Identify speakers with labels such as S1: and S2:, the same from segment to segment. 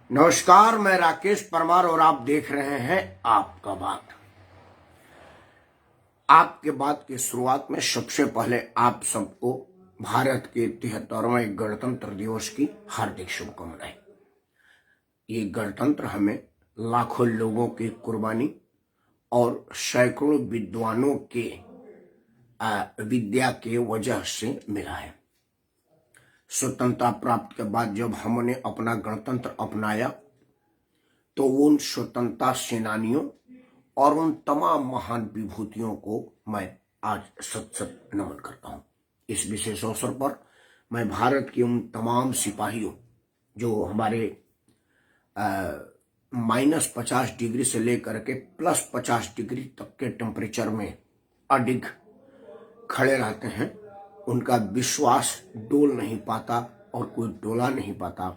S1: नमस्कार, मैं राकेश परमार और आप देख रहे हैं आपका बात। आपके बात की शुरुआत में सबसे पहले आप सबको भारत के 73वें गणतंत्र दिवस की हार्दिक शुभकामनाएं। ये गणतंत्र हमें लाखों लोगों की कुर्बानी और सैकड़ों विद्वानों के विद्या के वजह से मिला है। स्वतंत्रता प्राप्त के बाद जब हमने अपना गणतंत्र अपनाया तो उन स्वतंत्रता सेनानियों और उन तमाम महान विभूतियों को मैं आज सत सत नमन करता हूं। इस विशेष अवसर पर मैं भारत के उन तमाम सिपाहियों जो हमारे -50 डिग्री से लेकर के +50 डिग्री तक के टेम्परेचर में अडिग खड़े रहते हैं, उनका विश्वास डोल नहीं पाता और कोई डोला नहीं पाता।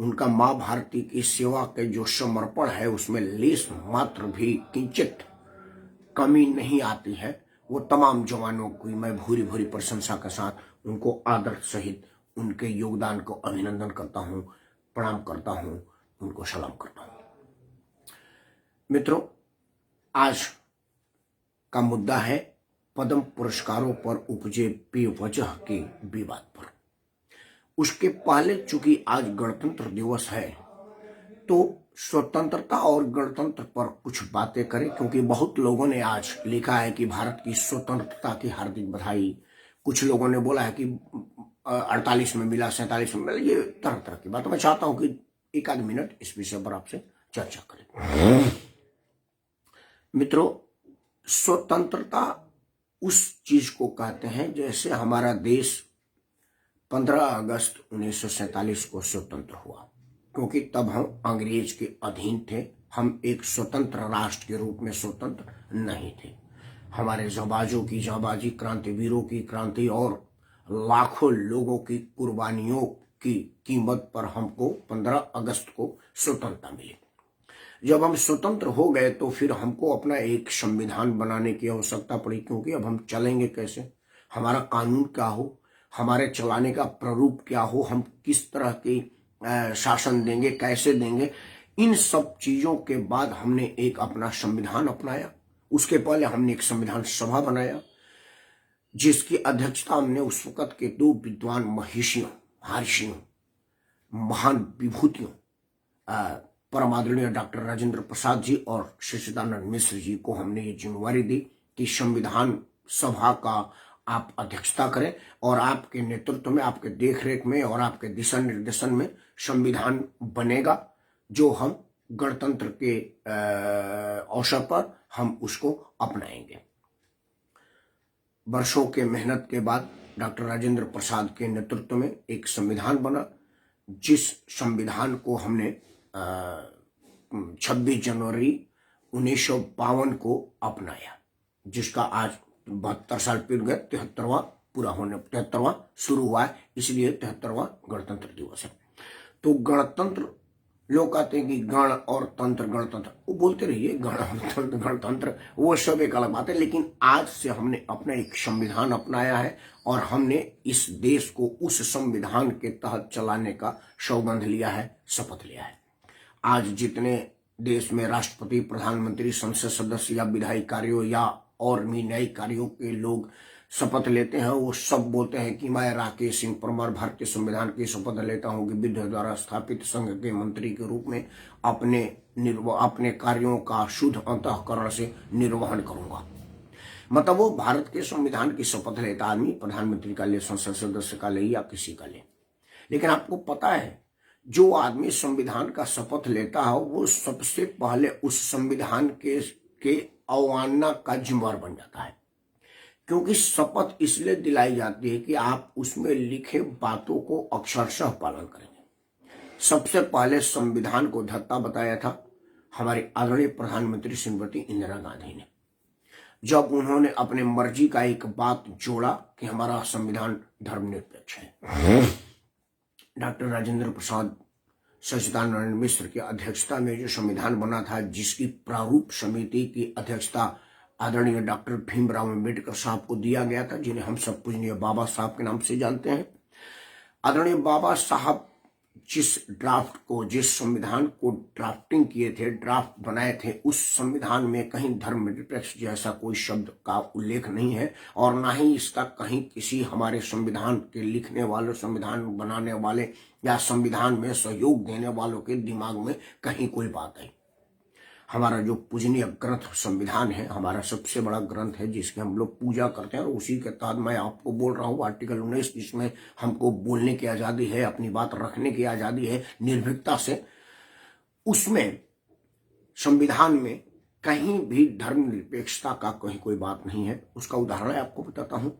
S1: उनका माँ भारती की सेवा के जो समर्पण है उसमें लेस मात्र भी किंचित कमी नहीं आती है। वो तमाम जवानों की मैं भूरी भूरी प्रशंसा के साथ उनको आदर सहित उनके योगदान को अभिनंदन करता हूँ, प्रणाम करता हूँ, उनको सलाम करता हूँ। मित्रों, आज का मुद्दा है पद्म पुरस्कारों पर उपजे बेवजह के विवाद पर। उसके पहले चूंकि आज गणतंत्र दिवस है तो स्वतंत्रता और गणतंत्र पर कुछ बातें करें, क्योंकि बहुत लोगों ने आज लिखा है कि भारत की स्वतंत्रता की हार्दिक बधाई। कुछ लोगों ने बोला है कि 48 में मिला, 47 में मिला। ये तरह तरह की बात। मैं चाहता हूं कि एक आध मिनट इस विषय पर आपसे चर्चा करें। मित्रों, स्वतंत्रता उस चीज को कहते हैं जैसे हमारा देश 15 अगस्त 1947 को स्वतंत्र हुआ, क्योंकि तब हम अंग्रेज के अधीन थे। हम एक स्वतंत्र राष्ट्र के रूप में स्वतंत्र नहीं थे। हमारे जांबाजों की जांबाजी, क्रांतिवीरों की क्रांति और लाखों लोगों की कुर्बानियों की कीमत पर हमको 15 अगस्त को स्वतंत्रता मिली। जब हम स्वतंत्र हो गए तो फिर हमको अपना एक संविधान बनाने की आवश्यकता पड़ी, क्योंकि अब हम चलेंगे कैसे, हमारा कानून क्या हो, हमारे चलाने का प्रारूप क्या हो, हम किस तरह की शासन देंगे, कैसे देंगे। इन सब चीजों के बाद हमने एक अपना संविधान अपनाया। उसके पहले हमने एक संविधान सभा बनाया जिसकी अध्यक्षता हमने उस वक्त के 2 विद्वान महर्षियों, महान विभूतियों, परम आदरणीय डॉक्टर राजेंद्र प्रसाद जी और सच्चिदानंद मिश्र जी को हमने ये जिम्मेवारी दी कि संविधान सभा का आप अध्यक्षता करें और आपके नेतृत्व में, आपके देखरेख में और आपके दिशा निर्देशन में संविधान बनेगा, जो हम गणतंत्र के अवसर पर हम उसको अपनाएंगे। वर्षों के मेहनत के बाद डॉक्टर राजेंद्र प्रसाद के नेतृत्व में एक संविधान बना, जिस संविधान को हमने 26 जनवरी 1952 को अपनाया, जिसका आज 72 साल पूर्व गए, 73वां शुरू हुआ है, इसलिए 73वां गणतंत्र दिवस है। तो गणतंत्र, लोग कहते हैं कि गण और तंत्र, गणतंत्र, वो बोलते रहिए, गण गणतंत्र वो सब एक अलग बात है। लेकिन आज से हमने अपना एक संविधान अपनाया है और हमने इस देश को उस संविधान के तहत चलाने का सौगंध लिया है, शपथ लिया है। आज जितने देश में राष्ट्रपति, प्रधानमंत्री, संसद सदस्य या विधायी कार्यों या और भी न्यायिक कार्यों के लोग शपथ लेते हैं, वो सब बोलते हैं कि मैं राकेश सिंह परमार भारतीय संविधान की शपथ लेता हूं कि विधि द्वारा स्थापित संघ के मंत्री के रूप में अपने कार्यों का शुद्ध अंतःकरण से निर्वहन करूंगा। मतलब वो भारत के संविधान की शपथ लेता आदमी, प्रधानमंत्री का ले, संसद सदस्य का ले या किसी का ले। लेकिन आपको पता है, जो आदमी संविधान का शपथ लेता है वो सबसे पहले उस संविधान के अवमानना का जिम्मेदार बन जाता है, क्योंकि शपथ इसलिए दिलाई जाती है कि आप उसमें लिखे बातों को अक्षरशः पालन करेंगे। सबसे पहले संविधान को धत्ता बताया था हमारे आदरणीय प्रधानमंत्री श्रीमती इंदिरा गांधी ने, जब उन्होंने अपने मर्जी का एक बात जोड़ा कि हमारा संविधान धर्मनिरपेक्ष है। डॉक्टर राजेंद्र प्रसाद, सच्चिदानंद मिश्र की अध्यक्षता में जो संविधान बना था, जिसकी प्रारूप समिति की अध्यक्षता आदरणीय डॉक्टर भीमराव अम्बेडकर साहब को दिया गया था, जिन्हें हम सब पूजनीय बाबा साहब के नाम से जानते हैं। आदरणीय बाबा साहब जिस ड्राफ्ट को, जिस संविधान को ड्राफ्टिंग किए थे, ड्राफ्ट बनाए थे, उस संविधान में कहीं धर्मनिरपेक्ष जैसा कोई शब्द का उल्लेख नहीं है और ना ही इसका कहीं किसी हमारे संविधान के लिखने वाले, संविधान बनाने वाले या संविधान में सहयोग देने वालों के दिमाग में कहीं कोई बात आई। हमारा जो पूजनीय ग्रंथ संविधान है, हमारा सबसे बड़ा ग्रंथ है जिसकी हम लोग पूजा करते हैं और उसी के तहत मैं आपको बोल रहा हूँ आर्टिकल 19, जिसमें हमको बोलने की आज़ादी है, अपनी बात रखने की आज़ादी है निर्भीकता से। उसमें संविधान में कहीं भी धर्मनिरपेक्षता का कहीं कोई बात नहीं है। उसका उदाहरण आपको बताता हूँ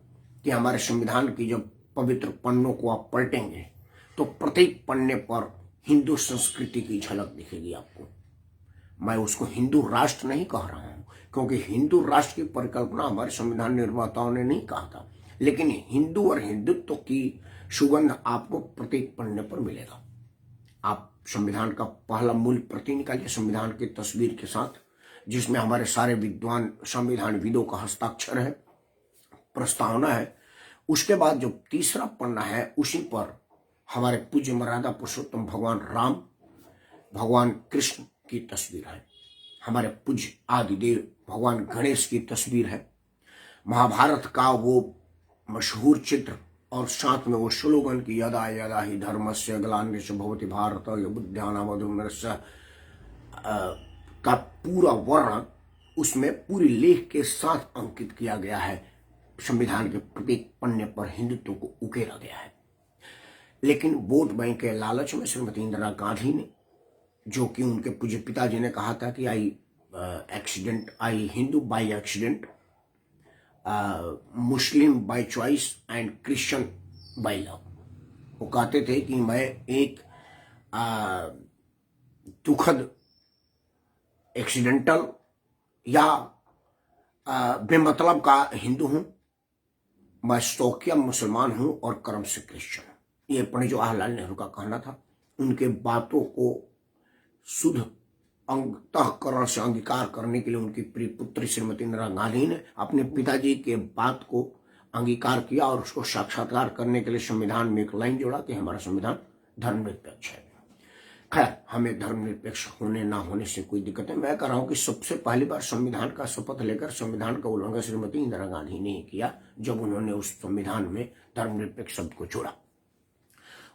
S1: कि हमारे संविधान की जब पवित्र पन्नों को आप पलटेंगे तो प्रत्येक पन्ने पर हिंदू संस्कृति की झलक दिखेगी आपको। मैं उसको हिंदू राष्ट्र नहीं कह रहा हूं, क्योंकि हिंदू राष्ट्र की परिकल्पना हमारे संविधान निर्माताओं ने नहीं कहा था, लेकिन हिंदू और हिंदुत्व की सुगंध आपको प्रत्येक पन्ने पर मिलेगा। आप संविधान का पहला मूल प्रति निकालिए संविधान की तस्वीर के साथ, जिसमें हमारे सारे विद्वान संविधानविदों का हस्ताक्षर है, प्रस्तावना है। उसके बाद जो तीसरा पन्ना है उसी पर हमारे पूज्य मर्यादा पुरुषोत्तम भगवान राम, भगवान कृष्ण की तस्वीर है, हमारे पूज्य आदिदेव भगवान गणेश की तस्वीर है, महाभारत का वो मशहूर चित्र और साथ में वो स्लोगन की यदा यदा ही धर्मस्य ग्लानिर्भवति भवति भारत बुद्ध्यानावधूम्रस्य का पूरा वर्णन उसमें पूरी लेख के साथ अंकित किया गया है। संविधान के प्रत्येक पन्ने पर हिंदुत्व को उकेरा गया है। लेकिन वोट बैंक के लालच में श्रीमती इंदिरा गांधी ने, जो कि उनके पूज्य पिताजी ने कहा था कि I Hindu by accident, Muslim by choice and Christian by love. वो कहते थे कि मैं एक दुखद एक्सीडेंटल या बेमतलब का हिंदू हूं, मैं शौकिया मुसलमान हूं और कर्म से क्रिश्चियन। ये पंडित जवाहरलाल नेहरू का कहना था। उनके बातों को शुद्ध अंतःकरण से अंगीकार करने के लिए उनकी प्रिय पुत्री श्रीमती इंदिरा गांधी ने अपने पिताजी के बात को अंगीकार किया और उसको साक्षात्कार करने के लिए संविधान में एक लाइन जोड़ा कि हमारा संविधान धर्मनिरपेक्ष है। खैर, हमें धर्मनिरपेक्ष होने ना होने से कोई दिक्कत है। मैं कह रहा हूं कि सबसे पहली बार संविधान का शपथ लेकर संविधान का उल्लंघन श्रीमती इंदिरा गांधी ने किया जब उन्होंने उस संविधान में धर्मनिरपेक्ष शब्द को जोड़ा।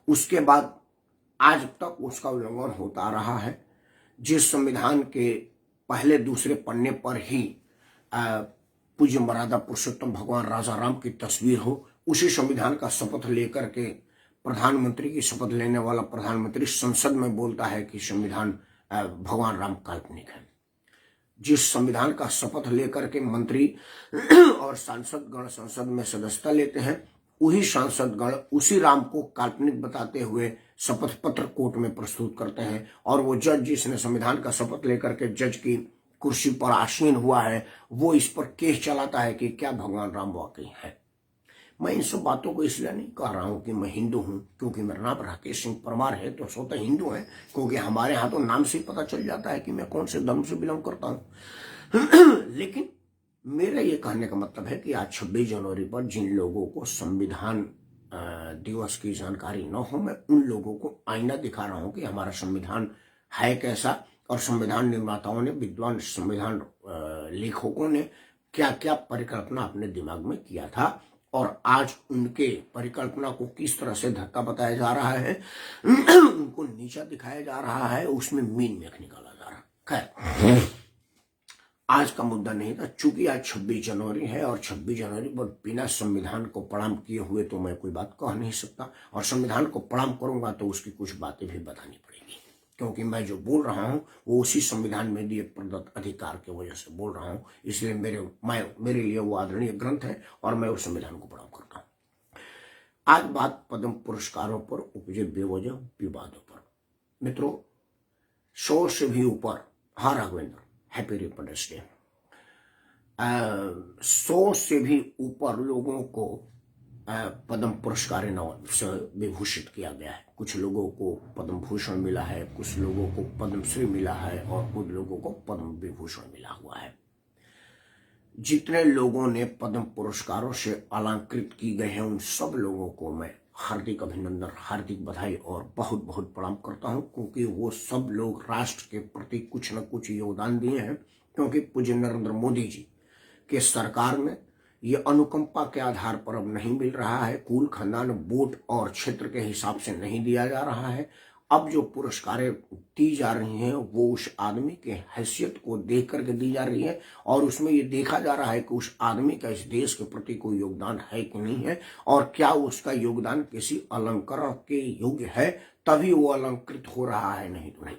S1: उसके बाद आज तक उसका उल्लंघन होता रहा है। जिस संविधान के पहले दूसरे पन्ने पर ही पूज्य मर्यादा पुरुषोत्तम भगवान राजा राम की तस्वीर हो, उसी संविधान का शपथ लेकर के प्रधानमंत्री की शपथ लेने वाला प्रधानमंत्री संसद में बोलता है कि संविधान भगवान राम काल्पनिक है। जिस संविधान का शपथ लेकर के मंत्री और सांसद गण संसद में सदस्यता लेते हैं, वही सांसदगण उसी राम को काल्पनिक बताते हुए शपथ पत्र कोर्ट में प्रस्तुत करते हैं और वो जज जिसने संविधान का शपथ लेकर के जज की कुर्सी पर आसीन हुआ है, वो इस पर केस चलाता है कि क्या भगवान राम वाकई है। मैं इन सब बातों को इसलिए नहीं कह रहा हूं कि मैं हिंदू हूं, क्योंकि मेरा नाम राकेश सिंह परमार है तो स्वतः हिंदू है, क्योंकि हमारे यहाँ तो नाम से ही पता चल जाता है कि मैं कौन से धर्म से बिलोंग करता हूं। लेकिन मेरा ये कहने का मतलब है कि आज 26 जनवरी पर जिन लोगों को संविधान दिवस की जानकारी न हो, मैं उन लोगों को आईना दिखा रहा हूं कि हमारा संविधान है कैसा और संविधान निर्माताओं ने, विद्वान संविधान लेखकों ने क्या क्या परिकल्पना अपने दिमाग में किया था और आज उनके परिकल्पना को किस तरह से धक्का बताया जा रहा है, उनको नीचा दिखाया जा रहा है, उसमें मीन मेख निकाला जा रहा है। खैर, आज का मुद्दा नहीं था। चूंकि आज 26 जनवरी है और 26 जनवरी पर बिना संविधान को प्रणाम किए हुए तो मैं कोई बात कह नहीं सकता, और संविधान को प्रणाम करूंगा तो उसकी कुछ बातें भी बतानी पड़ेगी, क्योंकि मैं जो बोल रहा हूं वो उसी संविधान में दिए प्रदत्त अधिकार की वजह से बोल रहा हूं। इसलिए मेरे लिए वो आदरणीय ग्रंथ है और मैं उस संविधान को प्रणाम करता हूं। आज बात पद्म पुरस्कारों पर उपजे बेवजह विवादों पर। मित्रों, 100 से भी ऊपर, हाँ राघवेंद्र, हैप्पी रिपब्लिक डे, 100 से भी ऊपर लोगों को पद्म पुरस्कार से विभूषित किया गया है। कुछ लोगों को पद्म भूषण मिला है, कुछ लोगों को पद्मश्री मिला है और कुछ लोगों को पद्म विभूषण मिला हुआ है। जितने लोगों ने पद्म पुरस्कारों से अलंकृत की गए हैं उन सब लोगों को मैं हार्दिक अभिनंदन, हार्दिक बधाई और बहुत बहुत प्रणाम करता हूं, क्योंकि वो सब लोग राष्ट्र के प्रति कुछ न कुछ योगदान दिए हैं। क्योंकि पूज्य नरेंद्र मोदी जी के सरकार में ये अनुकंपा के आधार पर अब नहीं मिल रहा है, कुल खानदान वोट और क्षेत्र के हिसाब से नहीं दिया जा रहा है। अब जो पुरस्कारें दी जा रही हैं वो उस आदमी के हैसियत को देख करके दी जा रही है, और उसमें ये देखा जा रहा है कि उस आदमी का इस देश के प्रति कोई योगदान है कि नहीं है, और क्या उसका योगदान किसी अलंकरण के योग्य है, तभी वो अलंकृत हो रहा है, नहीं तो नहीं।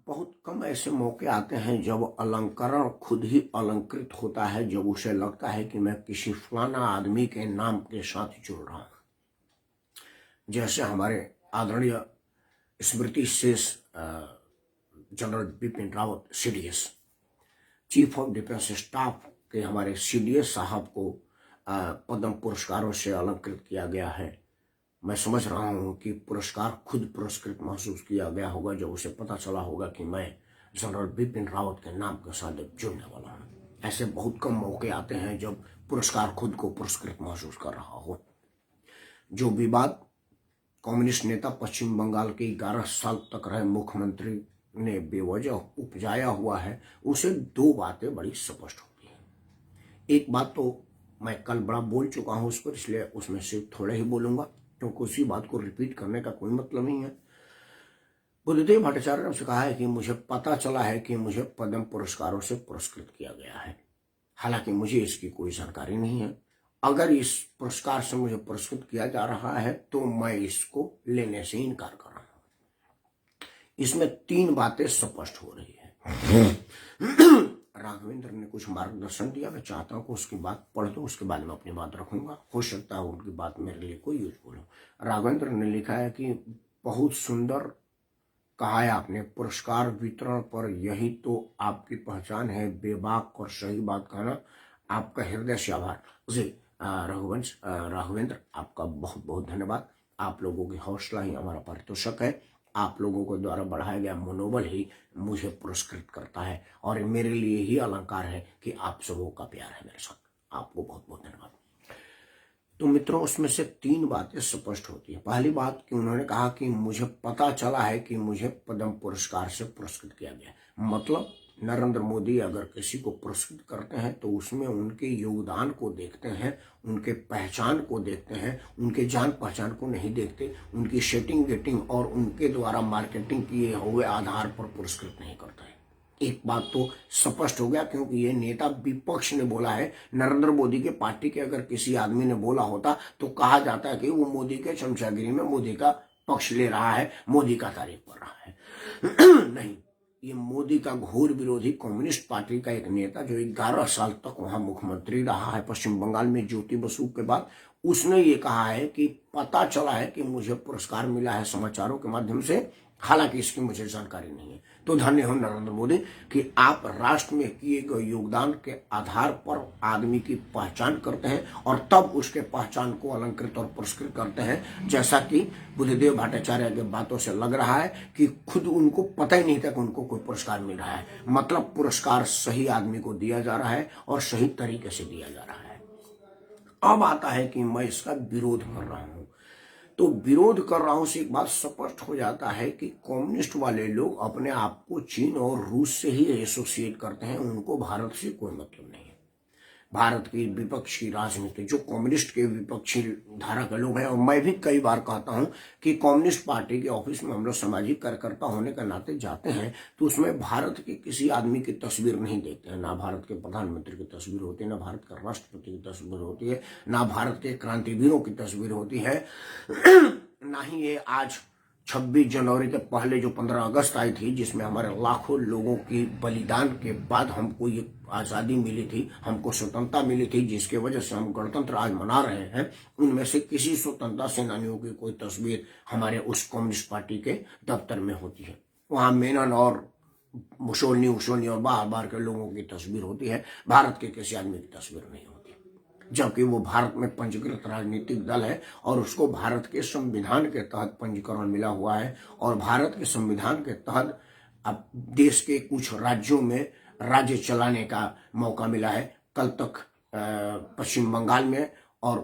S1: बहुत कम ऐसे मौके आते हैं जब अलंकरण खुद ही अलंकृत होता है, जब उसे लगता है कि मैं किसी फलाना आदमी के नाम के साथ जुड़ रहा हूं। जैसे हमारे आदरणीय स्मृति शेष general Bipin Rawat CDS, chief of defence staff के हमारे सीडीएस साहब को पद्म पुरस्कारों से अलंकृत किया गया है। मैं समझ रहा हूं कि पुरस्कार खुद पुरस्कृत महसूस किया गया होगा जब उसे पता चला होगा कि मैं जनरल बिपिन रावत के नाम के साथ जुड़ने वाला हूं। ऐसे बहुत कम मौके आते हैं जब पुरस्कार खुद को पुरस्कृत महसूस कर रहा हो। जो विवाद कम्युनिस्ट नेता पश्चिम बंगाल के 11 साल तक रहे मुख्यमंत्री ने बेवजह उपजाया हुआ है, उसे दो बातें बड़ी स्पष्ट होती हैं। एक बात तो मैं कल बड़ा बोल चुका हूं उस पर, इसलिए उसमें से थोड़े ही बोलूंगा, क्योंकि उसी बात को रिपीट करने का कोई मतलब नहीं है। बुद्धदेव भट्टाचार्य ने उसे कहा है कि मुझे पता चला है कि मुझे पद्म पुरस्कारों से पुरस्कृत किया गया है, हालांकि मुझे इसकी कोई जानकारी नहीं है। अगर इस पुरस्कार से मुझे पुरस्कृत किया जा रहा है तो मैं इसको लेने से इनकार कर रहा हूं। इसमें 3 बातें स्पष्ट हो रही है। राघवेंद्र ने कुछ मार्गदर्शन दिया, मैं चाहता हूं कि उसकी बात पढ़ दो, उसके बाद में अपनी बात रखूंगा। हो सकता है उनकी बात मेरे लिए कोई यूजफुल हो। राघवेंद्र ने लिखा है कि बहुत सुंदर कहा है आपने, पुरस्कार वितरण पर यही तो आपकी पहचान है, बेबाक और सही बात कहना। आपका हृदय से आभार। जी राघवेंद्र, आपका बहुत बहुत धन्यवाद। आप लोगों की हौसला ही हमारा पारितोषिक है। आप लोगों को द्वारा बढ़ाया गया मनोबल ही मुझे पुरस्कृत करता है, और मेरे लिए ही अलंकार है कि आप सबों का प्यार है मेरे साथ। आपको बहुत बहुत धन्यवाद। तो मित्रों, उसमें से 3 बातें स्पष्ट होती है। पहली बात कि उन्होंने कहा कि मुझे पता चला है कि मुझे पद्म पुरस्कार से पुरस्कृत किया गया। मतलब नरेंद्र मोदी अगर किसी को पुरस्कृत करते हैं तो उसमें उनके योगदान को देखते हैं, उनके पहचान को देखते हैं, उनके जान पहचान को नहीं देखते, उनकी सेटिंग गेटिंग और उनके द्वारा मार्केटिंग किए हुए आधार पर पुरस्कृत नहीं करते हैं। एक बात तो स्पष्ट हो गया, क्योंकि ये नेता विपक्ष ने बोला है। नरेंद्र मोदी के पार्टी के अगर किसी आदमी ने बोला होता तो कहा जाता है कि वो मोदी के चमचागिरी में मोदी का पक्ष ले रहा है, मोदी का तारीफ कर रहा है। नहीं, ये मोदी का घोर विरोधी कम्युनिस्ट पार्टी का एक नेता जो 11 साल तक वहां मुख्यमंत्री रहा है पश्चिम बंगाल में ज्योति बसु के बाद, उसने ये कहा है कि पता चला है कि मुझे पुरस्कार मिला है समाचारों के माध्यम से, हालांकि इसकी मुझे जानकारी नहीं है। तो धन्य हो नरेंद्र मोदी कि आप राष्ट्र में किए गए योगदान के आधार पर आदमी की पहचान करते हैं और तब उसके पहचान को अलंकृत और पुरस्कृत करते हैं। जैसा कि बुद्धदेव भट्टाचार्य की बातों से लग रहा है कि खुद उनको पता ही नहीं था कि उनको कोई पुरस्कार मिल रहा है। मतलब पुरस्कार सही आदमी को दिया जा रहा है और सही तरीके से दिया जा रहा है। अब आता है कि मैं इसका विरोध कर रहा हूं। तो विरोध कर रहा हूं से एक बात स्पष्ट हो जाता है कि कम्युनिस्ट वाले लोग अपने आप को चीन और रूस से ही एसोसिएट करते हैं, उनको भारत से कोई मतलब नहीं है। भारत की विपक्षी राजनीति, जो कम्युनिस्ट के विपक्षी धारा के लोग हैं, और मैं भी कई बार कहता हूं कि कम्युनिस्ट पार्टी के ऑफिस में हम लोग सामाजिक कार्यकर्ता होने के नाते जाते हैं तो उसमें भारत के किसी आदमी की तस्वीर नहीं देखते हैं। ना भारत के प्रधानमंत्री की तस्वीर होती है, ना भारत के राष्ट्रपति की तस्वीर होती है, ना भारत के क्रांतिवीरों की तस्वीर होती है, ना ही ये आज 26 जनवरी के पहले जो 15 अगस्त आई थी, जिसमें हमारे लाखों लोगों की बलिदान के बाद हमको ये आज़ादी मिली थी, हमको स्वतंत्रता मिली थी, जिसके वजह से हम गणतंत्र आज मना रहे हैं, उनमें से किसी स्वतंत्रता सेनानियों की कोई तस्वीर हमारे उस कम्युनिस्ट पार्टी के दफ्तर में होती है। वहां मेनन और मुसोलिनी और बाहर बाहर के लोगों की तस्वीर होती है, भारत के किसी आदमी की तस्वीर नहीं होती। जबकि वो भारत में पंजीकृत राजनीतिक दल है और उसको भारत के संविधान के तहत पंजीकरण मिला हुआ है, और भारत के संविधान के तहत अब देश के कुछ राज्यों में राज्य चलाने का मौका मिला है। कल तक पश्चिम बंगाल में और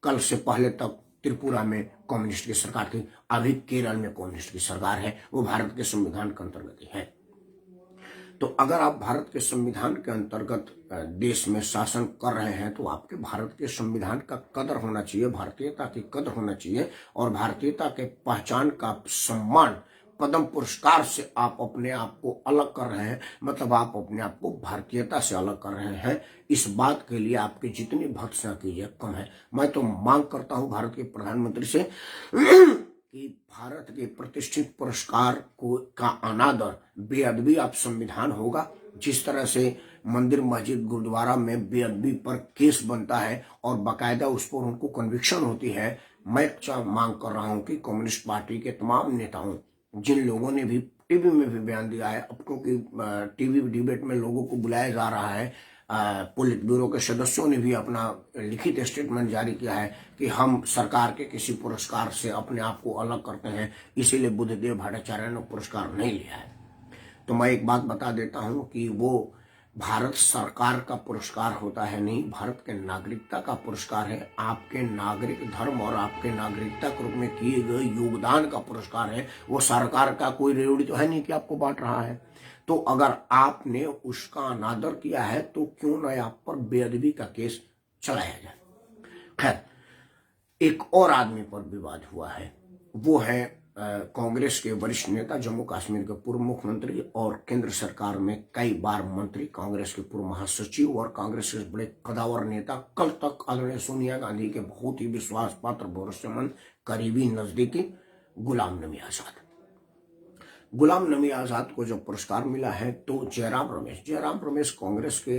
S1: कल से पहले तक त्रिपुरा में कम्युनिस्ट की सरकार थी, अभी केरल में कम्युनिस्ट की सरकार है, वो भारत के संविधान के अंतर्गत ही है। तो अगर आप भारत के संविधान के अंतर्गत देश में शासन कर रहे हैं तो आपके भारत के संविधान का कदर होना चाहिए, भारतीयता की कदर होना चाहिए, और भारतीयता के पहचान का सम्मान पद्म पुरस्कार से आप अपने आप को अलग कर रहे हैं, मतलब आप अपने आप को भारतीयता से अलग कर रहे हैं। इस बात के लिए आपकी जितनी भर्त्सना कीजिए कम है। मैं तो मांग करता हूं भारत के प्रधानमंत्री से कि भारत के प्रतिष्ठित पुरस्कार को का अनादर, बेअदबी आप संविधान होगा। जिस तरह से मंदिर मस्जिद गुरुद्वारा में बेअदबी पर केस बनता है और बाकायदा उस पर उनको कन्विक्शन होती है, मैं मांग कर रहा हूं कि कम्युनिस्ट पार्टी के तमाम नेताओं, जिन लोगों ने भी टीवी में भी बयान दिया है, अब क्योंकि टीवी डिबेट में लोगों को बुलाया जा रहा है, पुलिस ब्यूरो के सदस्यों ने भी अपना लिखित स्टेटमेंट जारी किया है कि हम सरकार के किसी पुरस्कार से अपने आप को अलग करते हैं, इसीलिए बुद्धदेव भट्टाचार्य ने पुरस्कार नहीं लिया है। तो मैं एक बात बता देता हूं कि वो भारत सरकार का पुरस्कार होता है नहीं, भारत के नागरिकता का पुरस्कार है। आपके नागरिक धर्म और आपके नागरिकता के रूप में किए गए योगदान का पुरस्कार है। वो सरकार का कोई रेवड़ी तो है नहीं कि आपको बांट रहा है। तो अगर आपने उसका अनादर किया है तो क्यों न आप पर बेअदबी का केस चलाया जाए। खैर, एक और आदमी पर विवाद हुआ है, वो है कांग्रेस के वरिष्ठ नेता, जम्मू कश्मीर के पूर्व मुख्यमंत्री और केंद्र सरकार में कई बार मंत्री, कांग्रेस के पूर्व महासचिव और कांग्रेस के बड़े कदावर नेता, कल तक आदरणीय सोनिया गांधी के बहुत ही विश्वास पात्र, भरोसेमंद, करीबी, नजदीकी गुलाम नबी आजाद। गुलाम नबी आजाद को जब पुरस्कार मिला है तो जयराम रमेश कांग्रेस के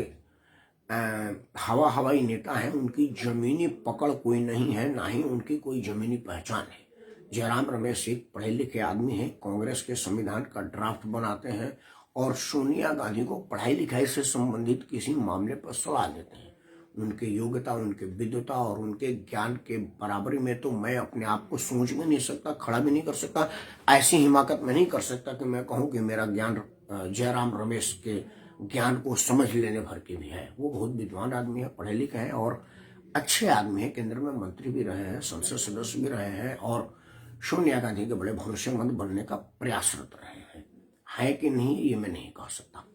S1: हवाई नेता हैं। उनकी जमीनी पकड़ कोई नहीं है, ना ही उनकी कोई जमीनी पहचान है। जयराम रमेश एक पढ़े लिखे आदमी हैं, कांग्रेस के संविधान का ड्राफ्ट बनाते हैं और सोनिया गांधी को पढ़ाई लिखाई से संबंधित किसी मामले पर सलाह देते हैं। उनके योग्यता, उनके विद्वता और उनके ज्ञान के बराबरी में तो मैं अपने आप को सोच भी नहीं सकता, खड़ा भी नहीं कर सकता। ऐसी हिमाकत में नहीं कर सकता कि मैं कहूं कि मेरा ज्ञान जयराम रमेश के ज्ञान को समझ लेने भर के भी है। वो बहुत विद्वान आदमी है, पढ़े लिखे हैं और अच्छे आदमी है। केंद्र में मंत्री भी रहे हैं, संसद सदस्य भी रहे हैं और सोनिया गांधी के बड़े भरोसेमंद बनने का प्रयासरत रहे हैं। है कि नहीं ये मैं नहीं कह सकता।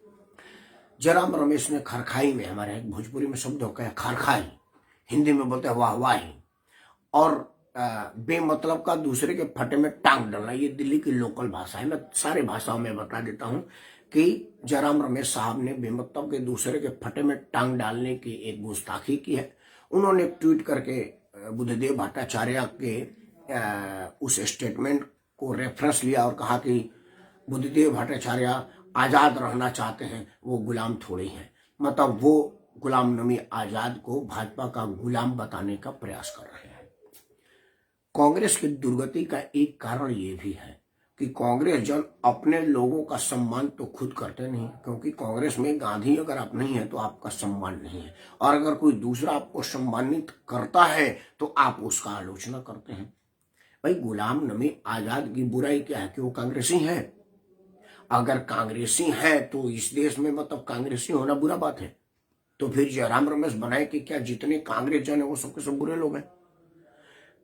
S1: जयराम रमेश ने खरखाई में, हमारे भोजपुरी में शब्द होता है खरखाई, हिंदी में बोलते हैं वाहवाही, और बेमतलब का दूसरे के फटे में टांग डालना, ये दिल्ली की लोकल भाषा है। मैं सारे भाषाओं में बता देता हूं कि जयराम रमेश साहब ने बेमतलब के दूसरे के फटे में टांग डालने की एक गुस्ताखी की है। उन्होंने एक ट्वीट करके बुद्धदेव भट्टाचार्य के उस स्टेटमेंट को रेफरेंस लिया और कहा कि बुद्धदेव भट्टाचार्य आजाद रहना चाहते हैं, वो गुलाम थोड़ी हैं। मतलब वो गुलाम नबी आजाद को भाजपा का गुलाम बताने का प्रयास कर रहे हैं। कांग्रेस की दुर्गति का एक कारण ये भी है कि कांग्रेस जन अपने लोगों का सम्मान तो खुद करते नहीं, क्योंकि कांग्रेस में गांधी अगर आप नहीं है तो आपका सम्मान नहीं है, और अगर कोई दूसरा आपको सम्मानित करता है तो आप उसका आलोचना करते हैं। भाई, गुलाम नबी आजाद की बुराई क्या है कि वो कांग्रेसी है। अगर कांग्रेसी है तो इस देश में मतलब कांग्रेसी होना बुरा बात है, तो फिर जयराम रमेश बनाए कि क्या जितने कांग्रेस जन है वो सबके सब बुरे लोग हैं।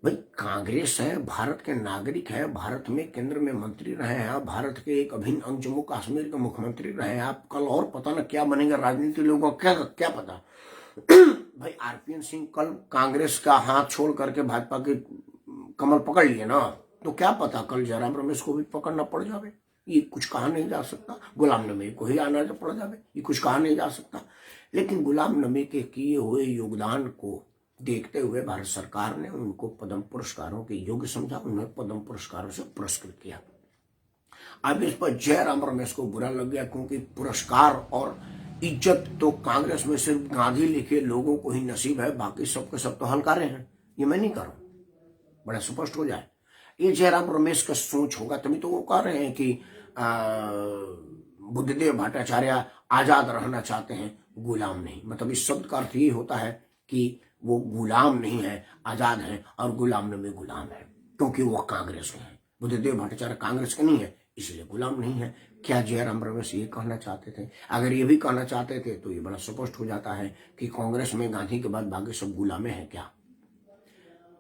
S1: भाई, कांग्रेस है, भारत के नागरिक है, भारत में केंद्र में मंत्री रहे हैं, भारत के एक अभिन्न अंग जम्मू कश्मीर के मुख्यमंत्री रहे हैं। आप कल और पता ना क्या बनेगा, राजनीति लोगों को क्या पता। भाई, आरपीएन सिंह कल कांग्रेस का हाथ छोड़ करके भाजपा के कमल पकड़ लिए ना, तो क्या पता कल जयराम रमेश को भी पकड़ना पड़ जावे। ये कुछ कहा नहीं जा सकता। गुलाम नबी को ही आना पड़ जावे, ये कुछ कहा नहीं जा सकता। लेकिन गुलाम नबी के किए हुए योगदान को देखते हुए भारत सरकार ने उनको पद्म पुरस्कारों के योग्य समझा, उन्हें पद्म पुरस्कारों से पुरस्कृत किया। अब इस पर जयराम रमेश को बुरा लग गया, क्योंकि पुरस्कार और इज्जत तो कांग्रेस में सिर्फ गांधी लिखे लोगों को ही नसीब है, बाकी सबके सब तो हलकारे हैं। ये मैं नहीं कर रहा हूं, बड़ा स्पष्ट हो जाए। ये जयराम रमेश का सोच होगा, तभी तो वो कह रहे हैं कि बुद्धदेव भट्टाचार्य आजाद रहना चाहते हैं, गुलाम नहीं। मतलब इस शब्द का अर्थ ये होता है कि वो गुलाम नहीं है, आजाद है, और गुलाम नबी गुलाम है क्योंकि वो कांग्रेस में है। बुद्धदेव भट्टाचार्य कांग्रेस के नहीं है, इसलिए गुलाम नहीं है। क्या जयराम रमेश ये कहना चाहते थे? अगर ये भी कहना चाहते थे तो ये बड़ा स्पष्ट हो जाता है कि कांग्रेस में गांधी के बाद बाकी सब गुलामे हैं क्या।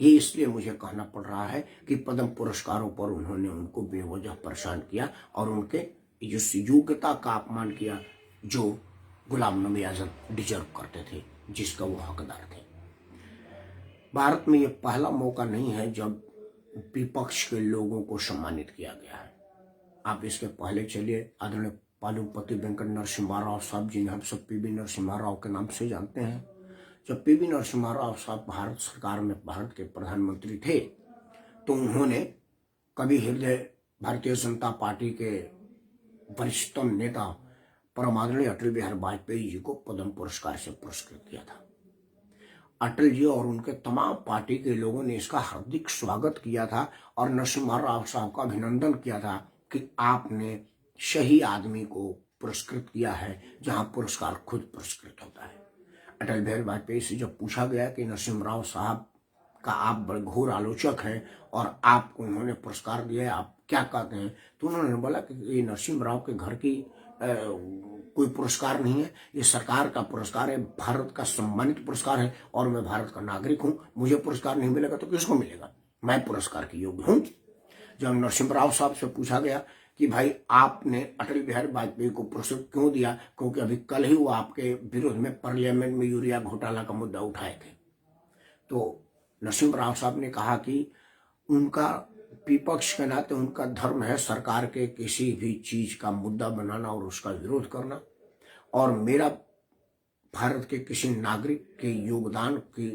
S1: ये इसलिए मुझे कहना पड़ रहा है कि पद्म पुरस्कारों पर उन्होंने उनको बेवजह परेशान किया और उनके जो योग्यता का अपमान किया जो गुलाम नबी आजाद डिजर्व करते थे, जिसका वो हकदार थे। भारत में ये पहला मौका नहीं है जब विपक्ष के लोगों को सम्मानित किया गया है। आप इसके पहले चलिए, आदरणीय पालुपति वेंकट नरसिम्हा राव साहब, जिन्हें हम सब पीवी नरसिम्हा राव के नाम से जानते हैं। जब पीवी नरसिम्हा राव साहब भारत सरकार में भारत के प्रधानमंत्री थे तो उन्होंने कवि हृदय भारतीय जनता पार्टी के वरिष्ठतम नेता परम आदरणीय अटल बिहारी वाजपेयी जी को पद्म पुरस्कार से पुरस्कृत किया था। अटल जी और उनके तमाम पार्टी के लोगों ने इसका हार्दिक स्वागत किया था और नरसिम्हा राव साहब का अभिनंदन किया था कि आपने सही आदमी को पुरस्कृत किया है, जहां पुरस्कार खुद पुरस्कृत होता है। अटल बिहारी वाजपेयी से जब पूछा गया कि नरसिम्हा राव साहब का आप बड़े घोर आलोचक हैं और आपको उन्होंने पुरस्कार दिया है, आप क्या कहते हैं, तो उन्होंने बोला कि ये नरसिम्हा राव के घर की कोई पुरस्कार नहीं है, ये सरकार का पुरस्कार है, भारत का सम्मानित पुरस्कार है और मैं भारत का नागरिक हूं, मुझे पुरस्कार नहीं मिलेगा तो किसको मिलेगा, मैं पुरस्कार के योग्य हूं। जब नरसिम्हा राव साहब से पूछा गया कि भाई आपने अटल बिहारी वाजपेयी को पुरस्कृत क्यों दिया, क्योंकि अभी कल ही वो आपके विरोध में पार्लियामेंट में यूरिया घोटाला का मुद्दा उठाए थे, तो नरसिम्हा राव साहब ने कहा कि उनका विपक्ष के नाते उनका धर्म है सरकार के किसी भी चीज का मुद्दा बनाना और उसका विरोध करना, और मेरा भारत के किसी नागरिक के योगदान की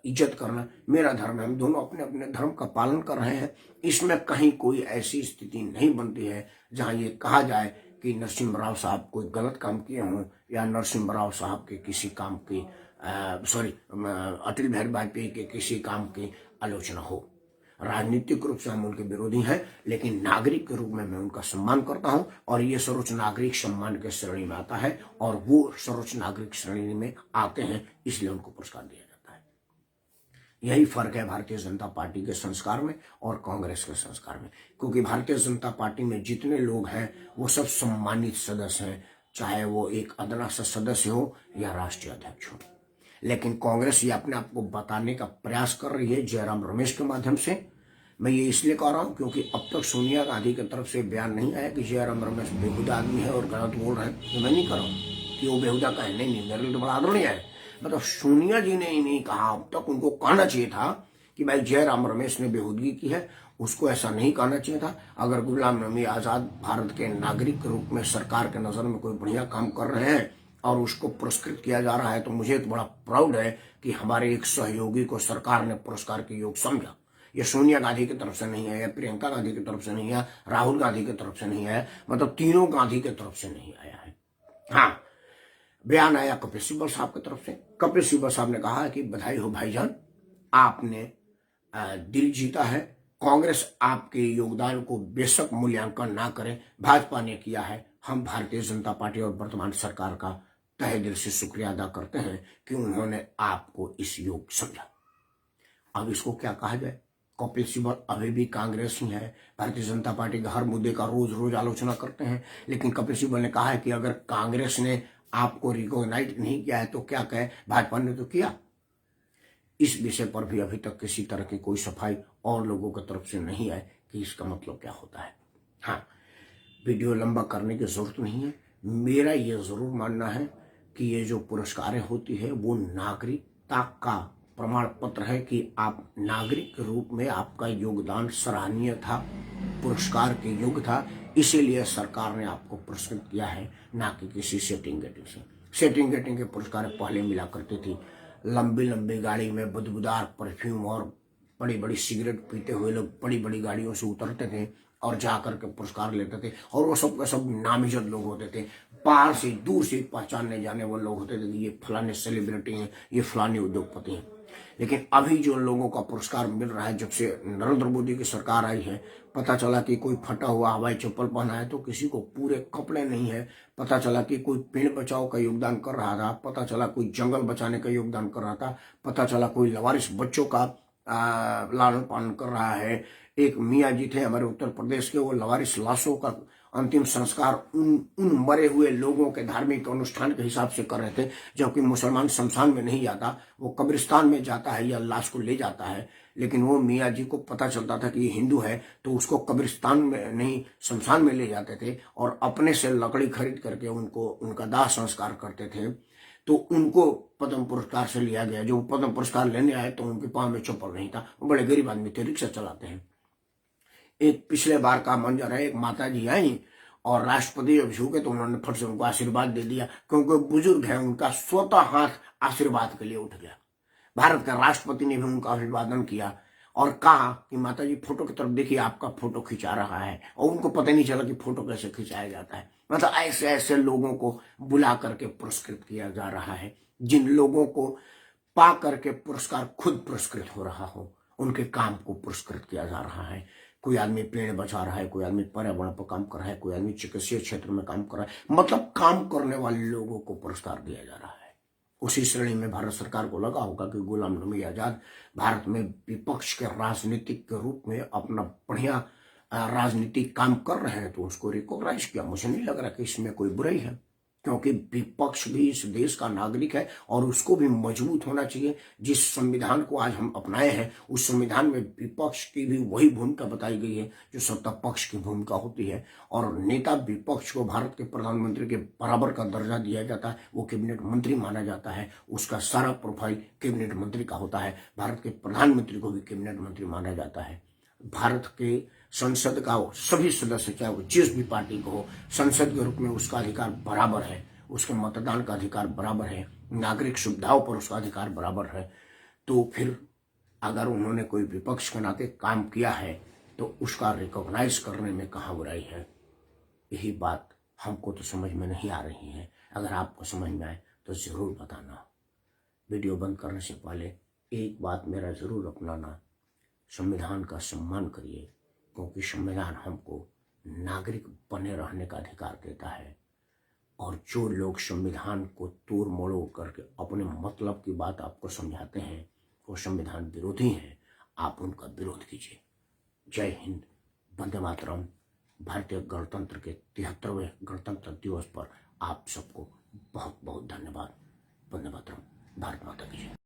S1: इज्जत करना मेरा धर्म है। हम दोनों अपने अपने धर्म का पालन कर रहे हैं। इसमें कहीं कोई ऐसी स्थिति नहीं बनती है जहां ये कहा जाए कि नरसिम्हा राव साहब कोई गलत काम किए हों या नरसिम्हा राव साहब के किसी काम की अटल बिहारी वाजपेयी के किसी काम की आलोचना हो। राजनीतिक रूप से हम उनके विरोधी हैं, लेकिन नागरिक के रूप में मैं उनका सम्मान करता हूं और ये सर्वोच्च नागरिक सम्मान के श्रेणी में आता है और वो सर्वोच्च नागरिक श्रेणी में आते हैं, इसलिए उनको पुरस्कार दिया जाता है। यही फर्क है भारतीय जनता पार्टी के संस्कार में और कांग्रेस के संस्कार में, क्योंकि भारतीय जनता पार्टी में जितने लोग हैं वो सब सम्मानित सदस्य हैं, चाहे वो एक अदना सा सदस्य हो या राष्ट्रीय अध्यक्ष हो। लेकिन कांग्रेस ये अपने आप को बताने का प्रयास कर रही है जयराम रमेश के माध्यम से। मैं ये इसलिए कह रहा हूं क्योंकि अब तक सोनिया गांधी की तरफ से बयान नहीं आया कि जयराम रमेश बेहुदा आदमी है और गलत बोल रहे हैं। तो मैं नहीं कर रहा हूँ कि वो बेहुदा का है, नहीं, मेरे लिए तो बड़ा आदरणीय है। मतलब सोनिया जी ने ही नहीं कहा, अब तक उनको कहना चाहिए था कि भाई जयराम रमेश ने बेहूदगी की है, उसको ऐसा नहीं कहना चाहिए था। अगर गुलाम नबी आजाद भारत के नागरिक के रूप में सरकार के नजर में कोई बढ़िया काम कर रहे हैं और उसको पुरस्कृत किया जा रहा है तो मुझे तो बड़ा प्राउड है कि हमारे एक सहयोगी को सरकार ने पुरस्कार के योग्य समझा। ये सोनिया गांधी की तरफ से नहीं है, या प्रियंका गांधी की तरफ से नहीं है, राहुल गांधी की तरफ से नहीं है, मतलब तीनों गांधी की तरफ से नहीं आया है। हाँ, बयान आया कपिल सिब्बल साहब की तरफ से। कपिल सिब्बल साहब ने कहा कि बधाई हो भाईजान, आपने दिल जीता है। कांग्रेस आपके योगदान को बेशक मूल्यांकन ना करे, भाजपा ने किया है। हम भारतीय जनता पार्टी और वर्तमान सरकार का तहे दिल से शुक्रिया अदा करते हैं कि उन्होंने आपको इस योग्य समझा। अब इसको क्या कहा जाए, कपिल सिब्बल अभी भी कांग्रेस ही है, भारतीय जनता पार्टी के हर मुद्दे का रोज रोज आलोचना करते हैं, लेकिन कपिल सिब्बल ने कहा है कि अगर कांग्रेस ने आपको रिकॉग्नाइज नहीं किया है तो क्या कहे, भाजपा ने तो किया। इस विषय पर भी अभी तक किसी तरह की कोई सफाई और लोगों की तरफ से नहीं है कि इसका मतलब क्या होता है। हाँ, वीडियो लंबा करने की जरूरत नहीं है। मेरा ये जरूर मानना है कि ये जो पुरस्कारें होती है वो नागरिकता का प्रमाण पत्र है कि आप नागरिक के रूप में आपका योगदान सराहनीय था, पुरस्कार के योग्य था, इसीलिए सरकार ने आपको पुरस्कृत किया है, ना कि किसी सेटिंग गेटिंग से। सेटिंग गेटिंग के पुरस्कार पहले मिला करते थी, लंबी लंबी गाड़ी में बदबूदार परफ्यूम और बड़ी बड़ी सिगरेट पीते हुए लोग बड़ी बड़ी गाड़ियों से उतरते थे और जाकर के पुरस्कार लेते थे, और वो सब के सब नामजद लोग होते थे, बाहर से दूर से पहचानने जाने वाले लोग होते थे कि ये फलाने सेलिब्रिटी हैं, ये फलाने उद्योगपति हैं। लेकिन अभी जो लोगों का पुरस्कार मिल रहा है, जब से नरेंद्र मोदी की सरकार आई है, पता चला कि कोई फटा हुआ हवाई चप्पल पहना है तो किसी को पूरे कपड़े नहीं है, पता चला कि कोई पेड़ बचाओ का योगदान कर रहा था, पता चला कोई जंगल बचाने का योगदान कर रहा था, पता चला कोई लवारिस बच्चों का लालन पालन कर रहा है। एक मियाँ जी थे हमारे उत्तर प्रदेश के, वो लवारिस लाशों का अंतिम संस्कार उन मरे हुए लोगों के धार्मिक अनुष्ठान के हिसाब से कर रहे थे, जबकि मुसलमान शमशान में नहीं जाता, वो कब्रिस्तान में जाता है या लाश को ले जाता है। लेकिन वो मियाँ जी को पता चलता था कि ये हिंदू है, तो उसको कब्रिस्तान में नहीं शमशान में ले जाते थे और अपने से लकड़ी खरीद करके उनका दाह संस्कार करते थे। तो उनको पद्म पुरस्कार से लिया गया। जो पद्म पुरस्कार लेने आए तो उनके पाँव में चप्पल नहीं था, वो बड़े गरीब आदमी थे, रिक्शा चलाते हैं। एक पिछले बार का मंजर है, एक माता जी आई और राष्ट्रपति जब झुके तो उन्होंने फट से उनको आशीर्वाद दे दिया, क्योंकि बुजुर्ग है, उनका स्वतः हाथ आशीर्वाद के लिए उठ गया। भारत का राष्ट्रपति ने भी उनका अभिवादन किया और कहा कि माता जी फोटो की तरफ देखिए, आपका फोटो खिंचा रहा है। और उनको पता नहीं चला कि फोटो कैसे खिंचाया जाता है। मतलब ऐसे ऐसे लोगों को बुला करके पुरस्कृत किया जा रहा है, जिन लोगों को पा करके पुरस्कार खुद पुरस्कृत हो रहा हो, उनके काम को पुरस्कृत किया जा रहा है। कोई आदमी पेड़ बचा रहा है, कोई आदमी पर्यावरण पर काम कर रहा है, कोई आदमी चिकित्सीय क्षेत्र में काम कर रहा है। मतलब काम करने वाले लोगों को पुरस्कार दिया जा रहा है। उसी श्रेणी में भारत सरकार को लगा होगा कि गुलाम नबी आजाद भारत में विपक्ष के राजनीतिक के रूप में अपना बढ़िया राजनीतिक काम कर रहे हैं, तो उसको रिकॉग्नाइज किया। मुझे नहीं लग रहा कि इसमें कोई बुराई है, क्योंकि विपक्ष भी इस देश का नागरिक है और उसको भी मजबूत होना चाहिए। जिस संविधान को आज हम अपनाए हैं, उस संविधान में विपक्ष की भी वही भूमिका बताई गई है जो सत्ता पक्ष की भूमिका होती है। और नेता विपक्ष को भारत के प्रधानमंत्री के बराबर का दर्जा दिया जाता है, वो कैबिनेट मंत्री माना जाता है, उसका सारा प्रोफाइल कैबिनेट मंत्री का होता है। भारत के प्रधानमंत्री को भी कैबिनेट मंत्री माना जाता है। भारत के संसद का सभी सदस्य, चाहे वो जिस भी पार्टी को हो, संसद के रूप में उसका अधिकार बराबर है, उसके मतदान का अधिकार बराबर है, नागरिक सुविधाओं पर उसका अधिकार बराबर है। तो फिर अगर उन्होंने कोई विपक्ष के नाते काम किया है तो उसका रिकॉग्नाइज करने में कहाँ बुराई है। यही बात हमको तो समझ में नहीं आ रही है। अगर आपको समझ में आए तो जरूर बताना। वीडियो बंद करने से पहले एक बात मेरा जरूर अपनाना, संविधान का सम्मान करिए, क्योंकि संविधान हमको नागरिक बने रहने का अधिकार देता है। और जो लोग संविधान को तोड़ मरोड़ करके अपने मतलब की बात आपको समझाते हैं, वो संविधान विरोधी हैं, आप उनका विरोध कीजिए। जय हिंद, वंदे मातरम। भारतीय गणतंत्र के 73वें गणतंत्र दिवस पर आप सबको बहुत बहुत धन्यवाद। वंदे मातरम। भारत माता की जय।